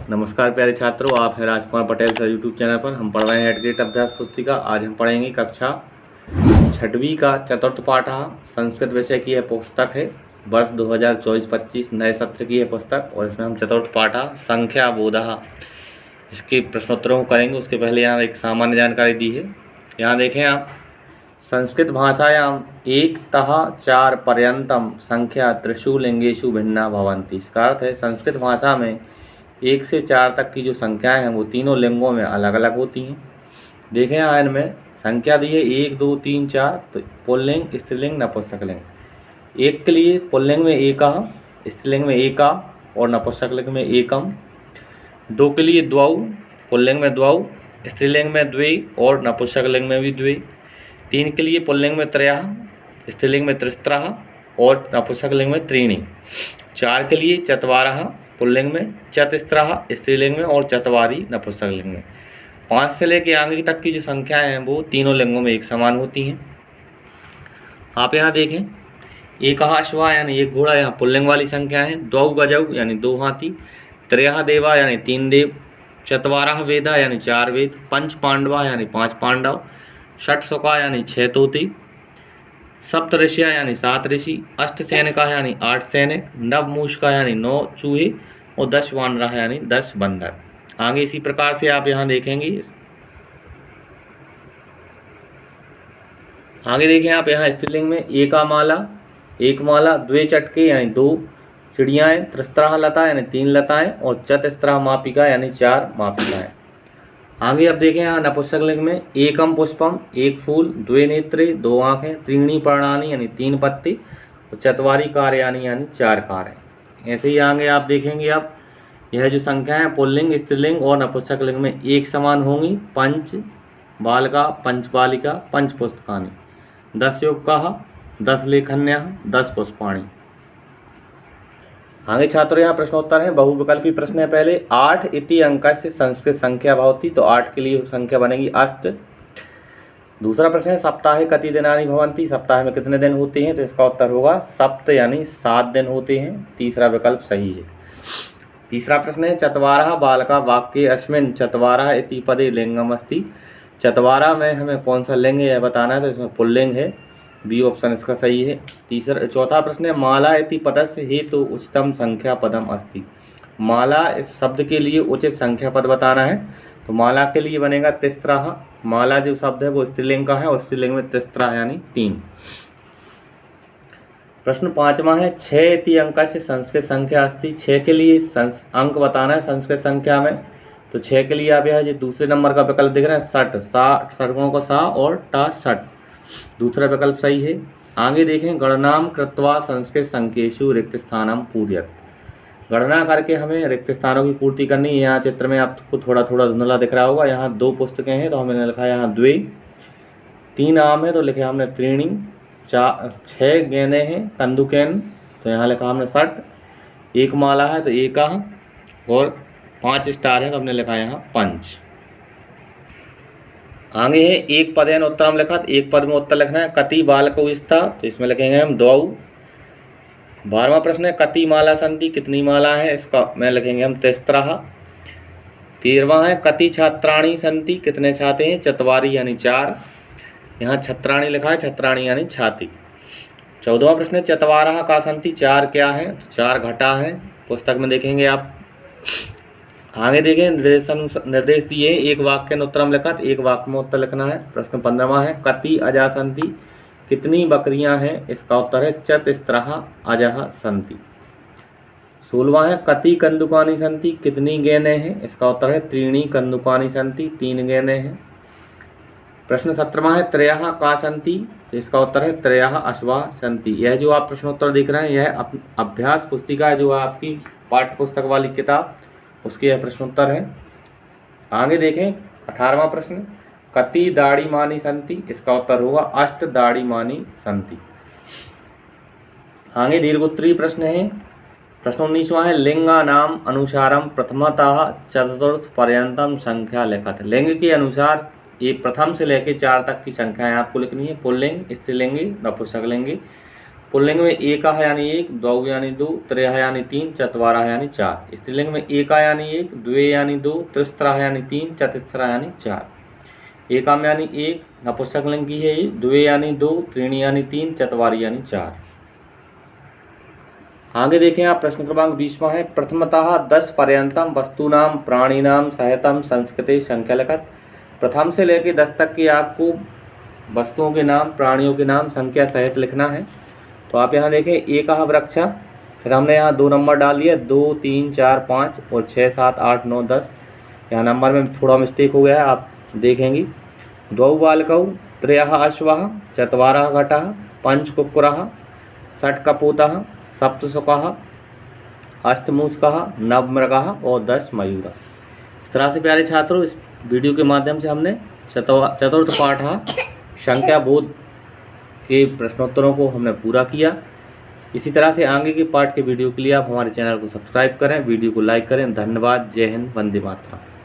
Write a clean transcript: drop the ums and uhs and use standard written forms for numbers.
नमस्कार प्यारे छात्रों, आप हैं Rajkumar Patel sir YouTube channel पर। हम पढ़ रहे हैं एडग्रेड अभ्यास पुस्तिका। आज हम पढ़ेंगे कक्षा 6वीं का चतुर्थ पाठ। संस्कृत विषय की यह पुस्तक है। वर्ष 2024-25 नए सत्र की है पुस्तक और इसमें हम चतुर्थ पाठ संख्या बोधः इसके प्रश्नोत्तरों को करेंगे। उसके पहले यहाँ एक सामान्य जानकारी दी है। यहाँ देखें आप, संस्कृत भाषायाम एकतः 4 पर्यंतम संख्या त्रिषु लिंगेषु भिन्ना भवन्ति। इसका अर्थ है संस्कृत भाषा में 1 से 4 तक की जो संख्याएं हैं वो तीनों लिंगों में अलग अलग होती हैं। देखें यहाँ इनमें संख्या दी है 1 2 3 4, तो पुल्लिंग, स्त्रीलिंग, नपुंसकलिंग। एक के लिए पुल्लिंग में एकः, स्त्रीलिंग में एका और नपुंसकलिंग में एकम। 2 के लिए द्वौ, पुल्लिंग में द्वौ, स्त्रीलिंग में द्वे और नपुंसकलिंग में भी द्वे। 3 के लिए पुल्लिंग में त्रयः, स्त्रीलिंग में त्रिस्त्रः और नपुंसकलिंग में त्रीणि। 4 के लिए चत्वारः, पुल्लिंग में, चतस्त्रः स्त्रीलिंग में और चत्वारि नपुंसकलिंग में। 5 से लेकर आगे तक की जो संख्याएं हैं वो तीनों लिंगों में एक समान होती हैं। आप यहाँ देखें, एकः अश्वः यानी एक घोड़ा, यहाँ पुल्लिंग वाली संख्या है। द्वौ गजौ यानी 2 हाथी, त्रयः देवा यानी 3 देव, चत्वारः वेदा यानी 4 वेद, पंच पांडवा यानी 5 पांडव, षट् सुका यानी 6 तोते, सप्त ऋषिया यानी 7 ऋषि, अष्ट सैनिका यानी 8 सैनिक, नव मूषका यानी 9 चूहे और 10 वानरः यानी 10 बंदर। आगे इसी प्रकार से आप यहाँ देखेंगे। आगे देखें आप यहाँ स्त्रीलिंग में एका माला, एक माला, द्वे चटके यानी 2 चिड़ियाएँ, त्रिस्त्रः लता यानी 3 लताएँ और चतस्त्रः मापिका यानी 4 मापिकाएँ। आगे अब देखें यहाँ नपुंसकलिंग में एकम पुष्पम, एक फूल, द्वे नेत्रे 2 आँखें, त्रीणि पर्णानि यानी 3 पत्ते और चत्वारि कार्यानि यानी 4 कार्य। ऐसे ही आगे आप देखेंगे आप यह जो संख्या है पुल्लिंग, स्त्रीलिंग और नपुंसकलिंग में एक समान होंगी। पंच बालका, पंच बालिका, पंच पुस्तकानि, 10 युक्काः, 10 लेखन्यः, 10 पुष्पाणि। आगे छात्रों यहाँ प्रश्नोत्तर है। बहुविकल्पी प्रश्न है। पहले 8 इति अंकस्य संस्कृत संख्या भवति, तो 8 के लिए संख्या बनेगी अष्ट। दूसरा प्रश्न है सप्ताहे कति दिनानि भवन्ति, सप्ताह में कितने दिन होते हैं, तो इसका उत्तर होगा सप्त यानी 7 दिन होते हैं। तीसरा विकल्प सही है। तीसरा प्रश्न है चत्वारः बालका वाक्ये अस्मिन् चत्वारः इति पदे लिंगम अस्ति, चत्वारः में हमें कौन सा लिंग है यह बताना है, तो इसमें पुल्लिंग है। बी ऑप्शन इसका सही है। चौथा प्रश्न है माला इति पदस्य हेतु उचितम संख्या पदम अस्ति, माला इस शब्द के लिए उचित संख्या पद बताना है, तो माला के लिए बनेगा तिस्त्रः। माला जो शब्द है वो स्त्रीलिंग का है और स्त्रीलिंग में तिस्त्रः यानी 3। प्रश्न 5वां है 6 इति अंकस्य संस्कृत संख्या अस्ति, 6 के लिए अंक बताना है संस्कृत संख्या में, तो 6 के लिए आप यह जो दूसरे नंबर का विकल्प दिख रहा है 60, 60 गुणों को सा और टा 60, दूसरा विकल्प सही है। आगे देखें गणनाम कृत्वा संस्कृत संख्येषु रिक्त स्थानम पूर्यत, गणना करके हमें रिक्त स्थानों की पूर्ति करनी है। यहाँ चित्र में आपको थोड़ा थोड़ा धुंधला दिख रहा होगा। यहाँ 2 पुस्तकें हैं तो हमने लिखा है यहाँ द्वे, 3 आम है तो लिखे हमने त्रीणि, 6 गेंदें हैं कंदुकेन तो यहाँ लिखा हमने 60, 1 माला है तो एका और 5 स्टार है तो हमने लिखा यहाँ पंच। आगे है एक पदेन उत्तरम लिखा, तो एक पद में उत्तर लिखना है। कति बालकौ स्तः, तो इसमें लिखेंगे हम 2। 12वां प्रश्न है कति माला सन्ति, कितनी माला है, इसका में लिखेंगे हम तिस्त्रः। 13वां है कति छात्राणि सन्ति, कितने छात्र हैं, चत्वारि यानी 4, यहाँ छत्राणि लिखा है, छत्राणि यानी छाती। 14वां प्रश्न है चत्वारः का सन्ति, 4 क्या है, तो 4 घटा है, पुस्तक में देखेंगे आप। आगे देखें निर्देश दिए, एक वाक्य में उत्तरम लिखा, तो एक वाक्य में उत्तर लिखना है। प्रश्न 15वां है कति अजः सन्ति, कितनी बकरियां हैं, इसका उत्तर है चतस्त्रः अजः सन्ति। 16वां है कति कंदुकानि सन्ति, कितनी गेंदें हैं, इसका उत्तर है त्रीणि कंदुकानि सन्ति, 3 गेंदें हैं। प्रश्न 17वां है त्रयः का सन्ति, तो इसका उत्तर है त्रयः अश्वाः सन्ति। यह जो आप प्रश्नोत्तर देख रहे हैं यह अभ्यास पुस्तिका जो है आपकी पाठ्य पुस्तक वाली किताब, उसके यह प्रश्नोत्तर है। आगे देखें 18वां प्रश्न कति दाड़ीमानि सन्ति, इसका उत्तर होगा 8 दाड़ीमानि सन्ति। आगे दीर्घोत्तरीय प्रश्न है। प्रश्न 19वां है लिंगानाम अनुसारम प्रथमतः चतुर्थ पर्यंतम संख्या लिखत, लिंग के अनुसार ये प्रथम से लेकर 4 तक की संख्याएं आपको लिखनी है। पुल्लिंग, स्त्रीलिंगी, नपुंसकलिंगी। पुल्लिंग में एकः यानी एक, द्वौ यानी दो, त्रयः यानी तीन, चत्वारः यानी चार। स्त्रीलिंग में एकः यानी एक, द्वे यानी दो, त्रिस्रः यानी तीन, चतुस्रः यानी चार। एकम यानी एक, नपुंसकलिंग की है ये, द्वे यानी दो, त्रीणि यानी तीन, चत्वारि यानी चार। आगे देखें आप प्रश्न क्रमांक 20वां है, प्रथमतः 10 पर्यंतम वस्तूनाम प्राणीनाम सहितम संस्कृते संख्या लिखत। प्रथम से लेकर 10 तक की आपको वस्तुओं के नाम, प्राणियों के नाम संख्या सहित लिखना है। तो आप यहाँ देखें, एकः वृक्ष, फिर हमने यहाँ 2 नंबर डाल दिया, 2, 3, 4, 5 और 6, 7, 8, 9, 10। यहाँ नंबर में थोड़ा मिस्टेक हो गया है, आप देखेंगी। द्वौ बालकौ, त्रयः अश्वः, चत्वारः घटः, पंच कुक्कुरः, षट् कपोतः, सप्त शुकः, अष्ट मूषकः, नव मृगः और 10 मयूरः। इस तरह से प्यारे छात्रों, इस वीडियो के माध्यम से हमने चतुर्थ पाठ संख्या बोध के प्रश्नोत्तरों को हमने पूरा किया। इसी तरह से आगे के पाठ के वीडियो के लिए आप हमारे चैनल को सब्सक्राइब करें, वीडियो को लाइक करें। धन्यवाद। जय हिंद। वंदे मातरम।